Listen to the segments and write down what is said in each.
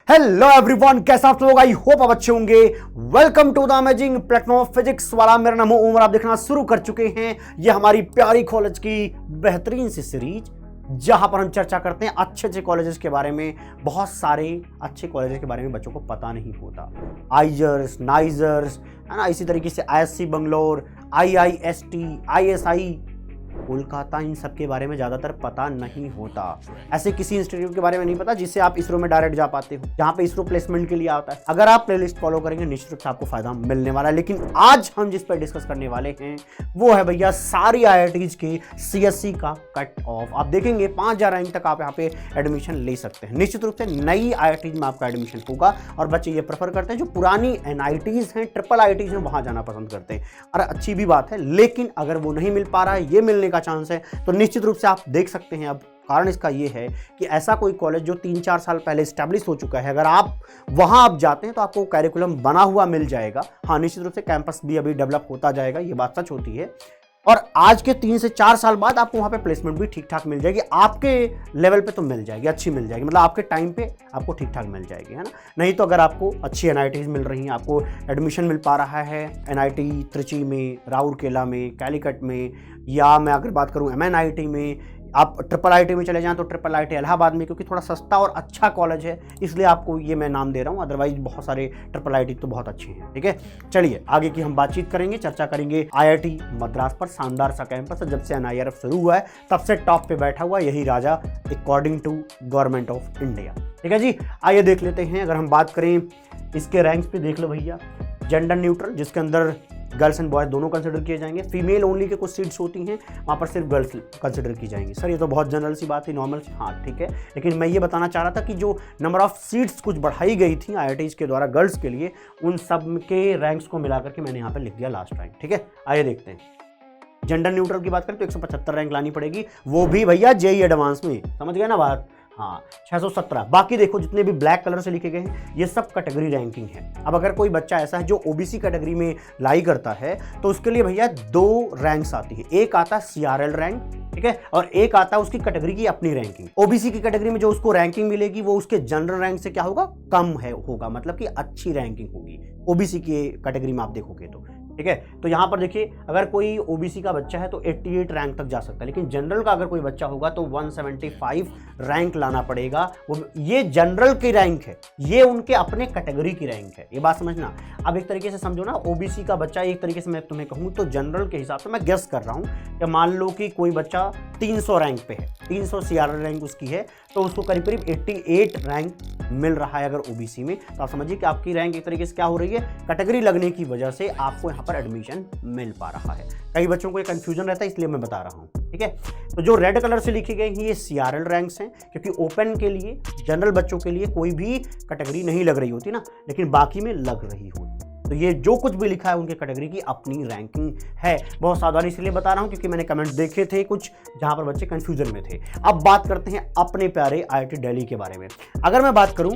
Hello everyone, कैसा आप लोग? आई होप आप अच्छे होंगे। Welcome to the amazing platform Physics Wallah. मेरा नाम है उमर, आप देखना शुरू कर चुके हैं। ये हमारी प्यारी कॉलेज की बेहतरीन सी सीरीज, जहां पर हम चर्चा करते हैं अच्छे अच्छे कॉलेजेस के बारे में। बहुत सारे अच्छे कॉलेजेस के बारे में बच्चों को पता नहीं होता। आइजर्स, नाइजर्स, है ना, इसी तरीके से ISC Bangalore, IIST, ISI Kolkata, इन सब के बारे में ज़्यादातर पता नहीं होता। ऐसे किसी इंस्टीट्यूट के बारे में नहीं पता जिससे आप इसरो में डायरेक्ट जा पाते हो, जहाँ पे इसरो प्लेसमेंट के लिए आता है। अगर आप प्लेलिस्ट फॉलो करेंगे निश्चित रूप से आपको फायदा मिलने वाला है। लेकिन आज हम जिस पर डिस्कस करने वाले हैं वो है भैया सारी IITs के CSE का कट ऑफ। आप देखेंगे 5000 रैंक तक आप यहाँ पे एडमिशन ले सकते हैं। निश्चित रूप से नई IITs में आपका एडमिशन होगा और बच्चे ये प्रेफर करते हैं जो पुरानी NITs हैं, ट्रिपल IITs हैं, वहाँ जाना पसंद करते हैं। और अच्छी भी बात है, लेकिन अगर वो नहीं मिल पा रहा है, ये मिलने का चांस है, तो निश्चित रूप से आप देख सकते हैं। अब कारण इसका ये है कि ऐसा कोई कॉलेज जो 3-4 साल पहले स्टैब्लिश हो चुका है, अगर आप वहां आप जाते हैं तो आपको कैरिकुलम बना हुआ मिल जाएगा। हाँ, निश्चित रूप से कैंपस भी अभी डेवलप होता जाएगा, ये बात सच होती है। और आज के 3 से 4 साल बाद आपको वहां पे प्लेसमेंट भी ठीक ठाक मिल जाएगी। आपके लेवल पे तो मिल जाएगी, अच्छी मिल जाएगी, मतलब आपके टाइम पे आपको ठीक ठाक मिल जाएगी, है ना। नहीं तो अगर आपको अच्छी NITs मिल रही हैं, आपको एडमिशन मिल पा रहा है NIT त्रिची में, राउरकेला में, कैलीकट में, या मैं अगर बात करूं MNIT में, आप ट्रिपल IIT में चले जाएं तो ट्रिपल IIT इलाहाबाद में, क्योंकि थोड़ा सस्ता और अच्छा कॉलेज है, इसलिए आपको ये मैं नाम दे रहा हूं। अदरवाइज बहुत सारे ट्रिपल IIT तो बहुत अच्छे हैं। ठीक है, चलिए आगे की हम बातचीत करेंगे, चर्चा करेंगे IIT मद्रास पर। शानदार सा कैंपस है, जब से NIRF शुरू हुआ है तब से टॉप पे बैठा हुआ यही राजा, according to government of India. ठीक है जी, आइए देख लेते हैं। अगर हम बात करें इसके रैंक्स पे, देख लो भैया, जेंडर न्यूट्रल, जिसके अंदर गर्ल्स एंड बॉयज दोनों कंसिडर किए जाएंगे। फीमेल ओनली के कुछ सीट्स होती हैं, वहाँ पर सिर्फ गर्ल्स कंसिडर की जाएंगी। सर ये तो बहुत जनरल सी बात है, नॉर्मल सी, हाँ ठीक है। लेकिन मैं ये बताना चाह रहा था कि जो नंबर ऑफ सीट्स कुछ बढ़ाई गई थी IITs के द्वारा गर्ल्स के लिए, उन सब के रैंक्स को मिलाकर के मैंने यहाँ पर लिख दिया लास्ट रैंक। ठीक है, आइए देखते हैं। जेंडर न्यूट्रल की बात करें तो 175 रैंक लानी पड़ेगी, वो भी भैया JEE एडवांस में। समझ गए ना बात? हाँ, 617। बाकी देखो जितने भी ब्लैक कलर से लिखे गए हैं ये सब कैटेगरी रैंकिंग है। अब अगर कोई बच्चा ऐसा है जो OBC कैटेगरी में लाई करता है तो उसके लिए भैया 2 रैंक्स आती है। एक आता है CRL रैंक, ठीक है, और एक आता है उसकी कैटेगरी की अपनी रैंकिंग। OBC की कैटेगरी में जो उसको रैंकिंग मिलेगी वो उसके जनरल रैंक से क्या होगा, कम है होगा, मतलब कि अच्छी रैंकिंग होगी OBC की कैटेगरी में आप देखोगे तो। ठीक है, तो यहाँ पर देखिए, अगर कोई OBC का बच्चा है तो 88 रैंक तक जा सकता है, लेकिन जनरल का अगर कोई बच्चा होगा तो 175 रैंक लाना पड़ेगा। ये जनरल की रैंक है, ये उनके अपने कैटेगरी की रैंक है, ये बात समझना। अब एक तरीके से समझो ना, OBC का बच्चा, एक तरीके से मैं तुम्हें कहूँ तो जनरल के हिसाब से मैं गेस कर रहा हूँ कि मान लो कि कोई बच्चा 300 रैंक पे है, 300 CRL रैंक उसकी है, तो उसको करीब करीब 88 रैंक मिल रहा है अगर OBC में, तो आप समझिए कि आपकी रैंक एक तरीके से क्या हो रही है, कैटेगरी लगने की वजह से आपको यहाँ पर एडमिशन मिल पा रहा है। कई बच्चों को ये कंफ्यूजन रहता है, इसलिए मैं बता रहा हूँ। ठीक है, तो जो रेड कलर से लिखी गई हैं ये CRL रैंक्स हैं, क्योंकि ओपन के लिए, जनरल बच्चों के लिए कोई भी कैटेगरी नहीं लग रही होती ना, लेकिन बाकी में लग रही होती। तो ये जो कुछ भी लिखा है उनके कैटेगरी की अपनी रैंकिंग है। बहुत सावधानी इसलिए बता रहा हूँ क्योंकि मैंने कमेंट देखे थे कुछ जहां पर बच्चे कंफ्यूजन में थे। अब बात करते हैं अपने प्यारे IIT दिल्ली के बारे में। अगर मैं बात करूं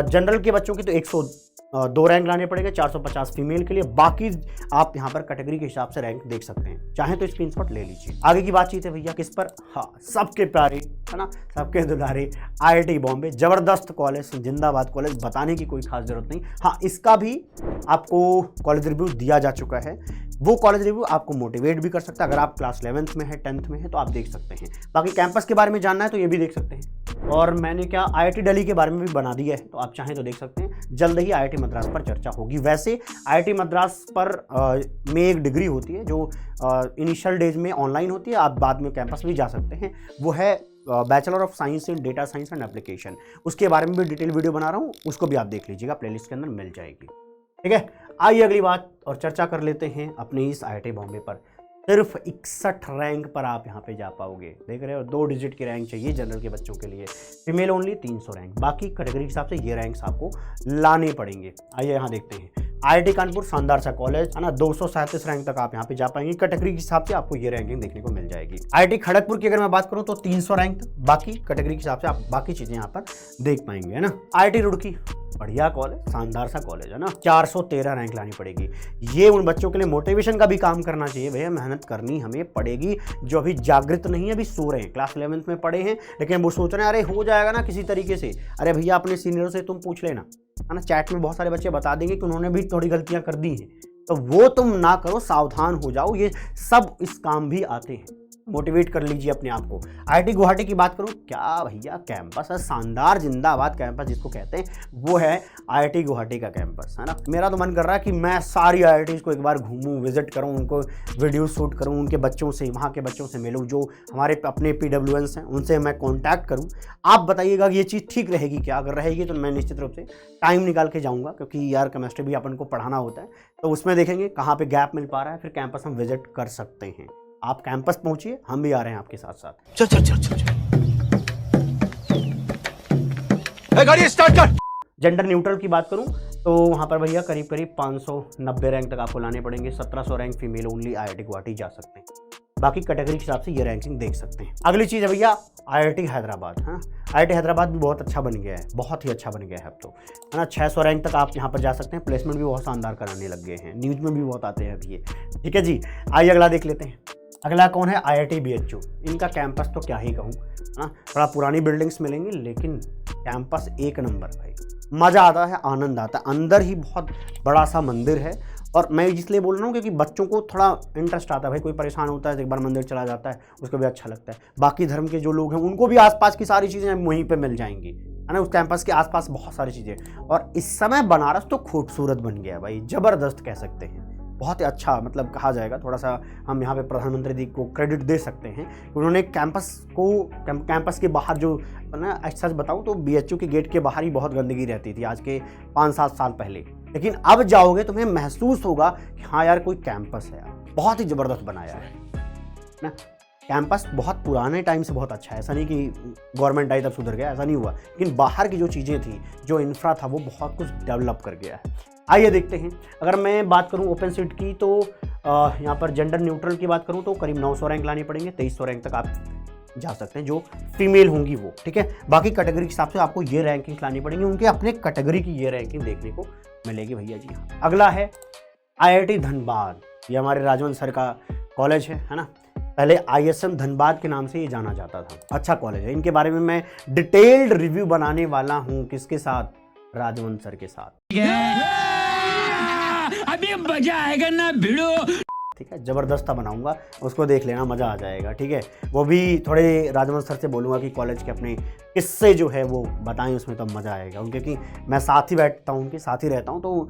जनरल के बच्चों की तो 102 रैंक लाने पड़ेंगे, 450 फीमेल के लिए। बाकी आप यहाँ पर कैटेगरी के हिसाब से रैंक देख सकते हैं, चाहे तो स्क्रीनशॉट ले लीजिए। आगे की बातचीत है भैया किस पर, हाँ, सबके प्यारे, है ना, सबके दुलारे IIT बॉम्बे। जबरदस्त कॉलेज, जिंदाबाद कॉलेज, बताने की कोई खास जरूरत नहीं। हाँ, इसका भी आपको कॉलेज रिव्यू दिया जा चुका है। वो कॉलेज रिव्यू आपको मोटिवेट भी कर सकता है। अगर आप क्लास 11th में है, 10th में है, तो आप देख सकते हैं। बाकी कैंपस के बारे में जानना है तो ये भी देख सकते हैं। और मैंने क्या IIT दिल्ली के बारे में भी बना दिया है, तो आप चाहें तो देख सकते हैं। जल्द ही IIT मद्रास पर चर्चा होगी। वैसे IIT मद्रास पर में एक डिग्री होती है जो इनिशियल डेज में ऑनलाइन होती है, आप बाद में कैंपस भी जा सकते हैं। वो है bachelor of science in data science and application. उसके बारे में भी डिटेल वीडियो बना रहा हूँ, उसको भी आप देख लीजिएगा, प्लेलिस्ट के अंदर मिल जाएगी। ठीक है, आइए अगली बात और चर्चा कर लेते हैं अपने इस IIT बॉम्बे पर। सिर्फ 61 रैंक पर आप यहाँ पे जा पाओगे, देख रहे हो, 2 डिजिट की रैंक चाहिए जनरल के बच्चों के लिए। फीमेल ओनली 300 रैंक, बाकी कैटेगरी के हिसाब से ये रैंक्स आपको लाने पड़ेंगे। आइए यहाँ देखते हैं। IIT कानपुर शानदार सा कॉलेज है ना, 237 रैंक तक आप यहाँ पे जा पाएंगे। कैटेगरी के हिसाब से आपको ये रैंकिंग देखने को मिल जाएगी। IIT खड़गपुर की अगर मैं बात करूँ तो 300 रैंक तक, बाकी कैटेगरी के हिसाब से आप बाकी चीजें यहाँ पर देख पाएंगे, है ना। IIT रुड़की बढ़िया कॉलेज, शानदार सा कॉलेज है ना। 413 रैंक लानी पड़ेगी। ये उन बच्चों के लिए मोटिवेशन का भी काम करना चाहिए, भैया मेहनत करनी हमें पड़ेगी। जो अभी जागृत नहीं है, अभी सो रहे हैं, क्लास 11th में पढ़े हैं, लेकिन वो सोच रहे हैं अरे हो जाएगा ना किसी तरीके से। अरे भैया अपने सीनियर से तुम पूछ लेना, है ना। चैट में बहुत सारे बच्चे बता देंगे कि उन्होंने भी थोड़ी गलतियां कर दी हैं, तो वो तुम ना करो, सावधान हो जाओ। ये सब इस काम भी आते हैं। मोटिवेट कर लीजिए अपने आप को। आईआईटी गुवाहाटी की बात करूं, क्या भैया कैंपस है, शानदार जिंदाबाद कैंपस जिसको कहते हैं, वो है आईआईटी गुवाहाटी का कैंपस, है ना। मेरा तो मन कर रहा है कि मैं सारी आईआईटीज़ को एक बार घूमूं, विजिट करूं, उनको वीडियो शूट करूं, उनके बच्चों से, वहाँ के बच्चों से मिलूं, जो हमारे अपने PWNs हैं उनसे मैं कॉन्टैक्ट करूँ। आप बताइएगा कि ये चीज़ ठीक रहेगी क्या। अगर रहेगी तो मैं निश्चित रूप से टाइम निकाल के जाऊँगा, क्योंकि यार केमिस्ट्री भी अपन को पढ़ाना होता है, तो उसमें देखेंगे कहाँ पर गैप मिल पा रहा है, फिर कैंपस हम विजिट कर सकते हैं। आप कैंपस पहुंचिए, हम भी आ रहे हैं आपके साथ साथ। चल चल चल चल गाड़ी स्टार्ट कर। जेंडर न्यूट्रल की बात करूं तो वहां पर भैया करीब करीब 590 रैंक तक आपको लाने पड़ेंगे। 1700 rank female only IIT Guwahati जा सकते हैं। बाकी कैटेगरी के हिसाब से ये रैंकिंग देख सकते हैं। अगली चीज़ है भैया आईआईटी हैदराबाद। हाँ, आईआईटी हैदराबाद भी बहुत अच्छा बन गया है, बहुत ही अच्छा बन गया है अब तो, है ना। 600 रैंक तक आप यहाँ पर जा सकते हैं। प्लेसमेंट भी बहुत शानदार कराने लग गए हैं, न्यूज़ में भी बहुत आते हैं अभी ये। ठीक है जी, आइए अगला देख लेते हैं। अगला कौन है, आईआईटी BHU। इनका कैंपस तो क्या ही कहूँ, हाँ, थोड़ा पुरानी बिल्डिंग्स मिलेंगी, लेकिन कैंपस एक नंबर भाई, मज़ा आता है, आनंद आता है। अंदर ही बहुत बड़ा सा मंदिर है, और मैं इसलिए बोल रहा हूँ क्योंकि बच्चों को थोड़ा इंटरेस्ट आता है। भाई कोई परेशान होता है तो एक बार मंदिर चला जाता है, उसको भी अच्छा लगता है। बाकी धर्म के जो लोग हैं उनको भी आसपास की सारी चीज़ें वहीं पे मिल जाएंगी, है ना। उस कैंपस के आसपास बहुत सारी चीज़ें, और इस समय बनारस तो खूबसूरत बन गया है भाई, ज़बरदस्त कह सकते हैं, बहुत ही अच्छा मतलब कहा जाएगा। थोड़ा सा हम यहाँ पे प्रधानमंत्री जी को क्रेडिट दे सकते हैं कि उन्होंने कैंपस के बाहर जो ना, सच बताऊँ तो BHU के गेट के बाहर ही बहुत गंदगी रहती थी आज के 5-7 साल पहले, लेकिन अब जाओगे तुम्हें महसूस होगा कि हाँ यार कोई कैंपस है यार, बहुत ही ज़बरदस्त बनाया है ना। कैंपस बहुत पुराने टाइम से बहुत अच्छा है, ऐसा नहीं कि गवर्नमेंट आई तब सुधर गया, ऐसा नहीं हुआ, लेकिन बाहर की जो चीज़ें थी, जो इंफ्रा था, वो बहुत कुछ डेवलप कर गया है। आइए देखते हैं। अगर मैं बात करूं ओपन सीट की तो यहाँ पर जेंडर न्यूट्रल की बात करूं तो करीब 900 रैंक लानी पड़ेंगे। 2300 रैंक तक आप जा सकते हैं, जो फीमेल होंगी वो। ठीक है, बाकी कैटेगरी के हिसाब से आपको ये रैंकिंग लानी पड़ेंगी, उनके अपने कैटेगरी की ये रैंकिंग देखने को मिलेगी भैया जी। अगला है IIT धनबाद। ये हमारे राजवंत सर का कॉलेज है ना। पहले ISM धनबाद के नाम से ये जाना जाता था। अच्छा कॉलेज है, इनके बारे में मैं डिटेल्ड रिव्यू बनाने वाला हूँ। किसके साथ? राजवंत सर के साथ। अभी मजा आएगा ना भिड़ो। ठीक है, जबरदस्त बनाऊंगा, उसको देख लेना, मजा आ जाएगा। ठीक है, वो भी थोड़े राजवंत सर से बोलूँगा कि कॉलेज के अपने किस्से जो है वो बताएं, उसमें तो मज़ा आएगा। क्योंकि मैं साथ ही बैठता हूँ, उनके साथ ही रहता हूँ, तो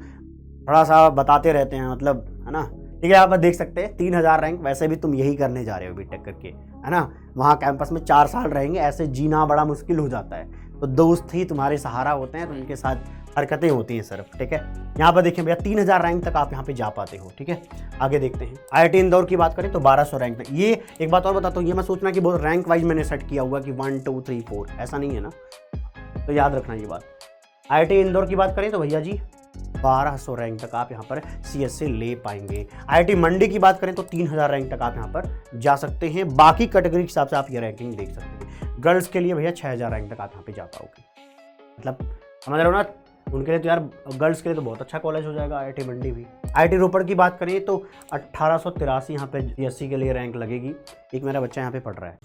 थोड़ा सा बताते रहते हैं, मतलब, है ना। ठीक है, आप देख सकते हैं 3000 रैंक। वैसे भी तुम यही करने जा रहे हो बीटेक करके, है ना। वहाँ कैंपस में 4 साल रहेंगे, ऐसे जीना बड़ा मुश्किल हो जाता है, तो दोस्त ही तुम्हारे सहारा होते हैं, तो उनके साथ हरकतें होती हैं सिर्फ। ठीक है, यहाँ पर देखिए भैया 3000 रैंक तक आप यहाँ पे जा पाते हो। ठीक है, आगे देखते हैं। IIT इंदौर की बात करें तो 1200 रैंक तक। ये एक बात और बताता हूँ, ये मैं सोचना कि बहुत रैंक वाइज मैंने सेट किया हुआ कि 1 2 3 4, ऐसा नहीं है ना, तो याद रखना ये बात। IIT इंदौर की बात करें तो भैया जी 1200 रैंक तक आप यहाँ पर CSA ले पाएंगे। IIT मंडी की बात करें तो 3000 रैंक तक आप यहाँ पर जा सकते हैं। बाकी कैटेगरी के हिसाब से आप ये रैंकिंग देख सकते हैं। गर्ल्स के लिए भैया 6000 रैंक तक आप यहाँ पे जा पाओगे। मतलब समझ रहे हो ना, उनके लिए तो यार, गर्ल्स के लिए तो बहुत अच्छा कॉलेज हो जाएगा IIT मंडी भी। IIT रोपड़ की बात करें तो 1883 यहाँ पे CSC के लिए रैंक लगेगी। एक मेरा बच्चा यहाँ पे पढ़ रहा है,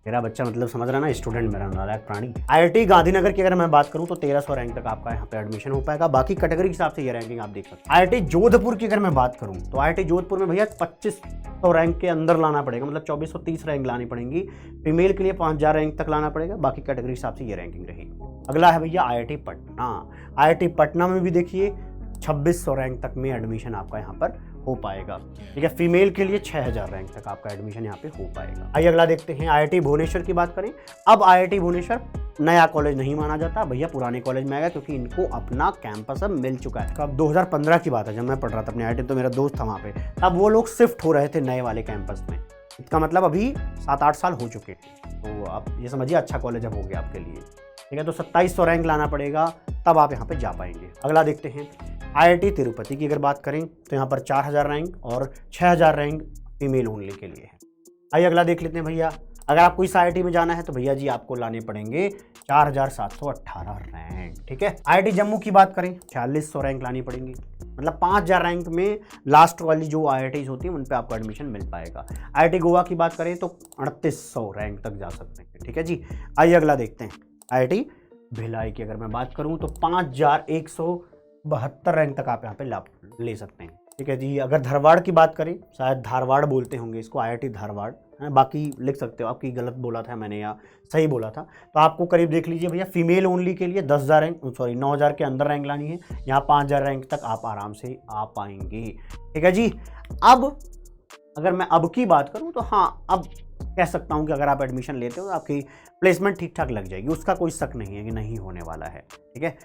मेरा बच्चा मतलब समझ रहा है ना, स्टूडेंट मेरा, नालायक प्राणी। IIT गांधीनगर की अगर मैं बात करूं तो 1300 रैंक तक आपका यहाँ पे एडमिशन हो पाएगा। बाकी कैटेगरी के हिसाब से ये रैंकिंग आप देख सकते हैं। IIT जोधपुर की अगर मैं बात करूं तो IIT जोधपुर में भैया 2500 रैंक के अंदर लाना पड़ेगा, मतलब 2430 रैंक लानी पड़ेंगी। फीमेल के लिए 5000 रैंक तक लाना पड़ेगा। बाकी कैटेगरी के हिसाब से ये रैंकिंग रहेगी। अगला है भैया IIT पटना। IIT पटना में भी देखिए 2600 रैंक तक में एडमिशन आपका यहाँ पर हो पाएगा। ठीक है, फीमेल के लिए 6000 रैंक तक आपका एडमिशन यहाँ पे हो पाएगा। आइए अगला देखते हैं। IIT भुवनेश्वर की बात करें। अब IIT भुवनेश्वर नया कॉलेज नहीं माना जाता भैया, पुराने कॉलेज में आएगा, क्योंकि इनको अपना कैंपस अब मिल चुका है। अब 2015 की बात है, जब मैं पढ़ रहा था अपने IIT, तो मेरा दोस्त था वहाँ पे, तब वो लोग शिफ्ट हो रहे थे नए वाले कैंपस में। इसका मतलब अभी 7-8 साल हो चुके हैं, तो आप ये समझिए अच्छा कॉलेज अब हो गया आपके लिए। ठीक है, तो 2700 रैंक लाना पड़ेगा, तब आप यहाँ पे जा पाएंगे। अगला देखते हैं। IIT तिरुपति की अगर बात करें तो यहाँ पर 4000 रैंक और 6000 रैंक फीमेल ओनली के लिए है। आइए अगला देख लेते हैं भैया। अगर आपको इस IIT में जाना है तो भैया जी आपको लाने पड़ेंगे 4718 रैंक, ठीक है। IIT जम्मू की बात करें 4600 रैंक लानी पड़ेंगी, मतलब 5000 रैंक में लास्ट वाली जो IITs होती है उन पे आपको एडमिशन मिल पाएगा। IIT गोवा की बात करें तो 3800 रैंक तक जा सकते हैं, ठीक है जी। आइए अगला देखते हैं। IIT भिलाई की अगर मैं बात करूं तो 5172 रैंक तक आप यहाँ पे लाभ ले सकते हैं, ठीक है जी। अगर धारवाड़ की बात करें, शायद धारवाड़ बोलते होंगे इसको, IIT धारवाड़ है, बाकी लिख सकते हो, आपकी गलत बोला था मैंने या सही बोला था, तो आपको करीब देख लीजिए भैया फीमेल ओनली के लिए 10,000 रैंक, सॉरी 9,000 के अंदर रैंक लानी है, यहाँ 5,000 रैंक तक आप आराम से आ पाएंगे, ठीक है जी। अब अगर मैं अब की बात करूँ तो हाँ, अब कह सकता हूँ कि अगर आप एडमिशन लेते हो तो आपकी प्लेसमेंट ठीक ठाक लग जाएगी, उसका कोई शक नहीं है कि नहीं होने वाला है, ठीक है।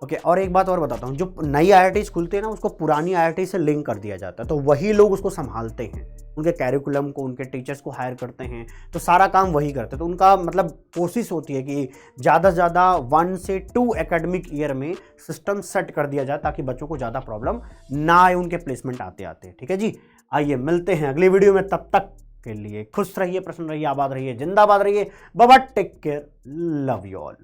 ओके, और एक बात और बताता हूँ, जो नई IITs खुलते हैं ना उसको पुरानी IIT से लिंक कर दिया जाता है, तो वही लोग उसको संभालते हैं, उनके कैरिकुलम को, उनके टीचर्स को हायर करते हैं, तो सारा काम वही करते हैं। तो उनका मतलब कोशिश होती है कि ज़्यादा से ज़्यादा 1 से 2 एकेडमिक ईयर में सिस्टम सेट कर दिया जाए ताकि बच्चों को ज़्यादा प्रॉब्लम ना आए उनके प्लेसमेंट आते आते, ठीक है जी। आइए मिलते हैं अगली वीडियो में, तब तक के लिए खुश रहिए, प्रसन्न रहिए, आबाद रहिए, जिंदाबाद रहिए, bye bye, take care, love you all.